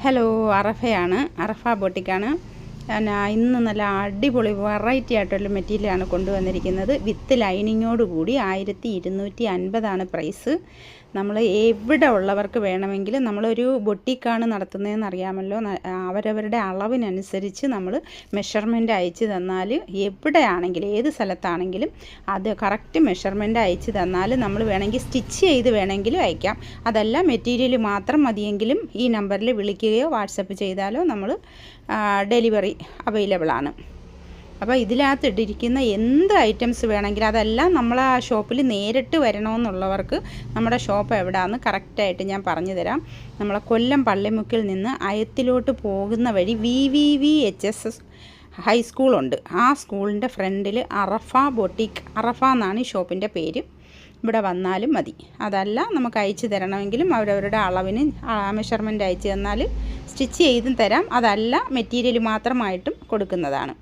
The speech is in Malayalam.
ഹലോ, അറഫയാണ്. അറഫ ബൊട്ടിക്കാണ്. ഇന്ന് നല്ല അടിപൊളി വെറൈറ്റി ആയിട്ടുള്ള മെറ്റീരിയലാണ് കൊണ്ടുവന്നിരിക്കുന്നത്. വിത്ത് ലൈനിങ്ങോട് കൂടി 1250 പ്രൈസ്. നമ്മൾ എവിടെ ഉള്ളവർക്ക് വേണമെങ്കിലും, നമ്മളൊരു ബൊട്ടിക്കാണ് നടത്തുന്നതെന്ന് അറിയാമല്ലോ. അവരവരുടെ അളവിനനുസരിച്ച് നമ്മൾ മെഷർമെൻറ്റ് അയച്ചു തന്നാൽ, എവിടെയാണെങ്കിലും ഏത് സ്ഥലത്താണെങ്കിലും അത് കറക്റ്റ് മെഷർമെൻറ്റ് അയച്ചു തന്നാൽ നമ്മൾ വേണമെങ്കിൽ സ്റ്റിച്ച് ചെയ്ത് വേണമെങ്കിലും അയക്കാം. അതല്ല മെറ്റീരിയൽ മാത്രം മതിയെങ്കിലും ഈ നമ്പറിൽ വിളിക്കുകയോ വാട്സപ്പ് ചെയ്താലോ നമ്മൾ ഡെലിവറി അവൈലബിൾ ആണ്. അപ്പോൾ ഇതിനകത്ത് ഇട്ടിരിക്കുന്ന എന്ത് ഐറ്റംസ് വേണമെങ്കിലും അതെല്ലാം നമ്മൾ ആ ഷോപ്പിൽ നേരിട്ട് വരണമെന്നുള്ളവർക്ക് നമ്മുടെ ഷോപ്പ് എവിടെയാണെന്ന് കറക്റ്റായിട്ട് ഞാൻ പറഞ്ഞു തരാം. നമ്മളെ കൊല്ലം പള്ളിമുക്കിൽ നിന്ന് അയത്തിലോട്ട് പോകുന്ന വഴി VVVHS ഹൈസ്കൂളുണ്ട്. ആ സ്കൂളിൻ്റെ ഫ്രണ്ടിൽ അറഫ ബൊട്ടിക്, അറഫ എന്നാണ് ഈ ഷോപ്പിൻ്റെ പേര്. ഇവിടെ വന്നാലും മതി. അതല്ല നമുക്ക് അയച്ചു തരണമെങ്കിലും അവരവരുടെ അളവിന് മെഷർമെൻറ്റ് അയച്ചു തന്നാൽ സ്റ്റിച്ച് ചെയ്തും തരാം. അതല്ല മെറ്റീരിയൽ മാത്രമായിട്ടും കൊടുക്കുന്നതാണ്.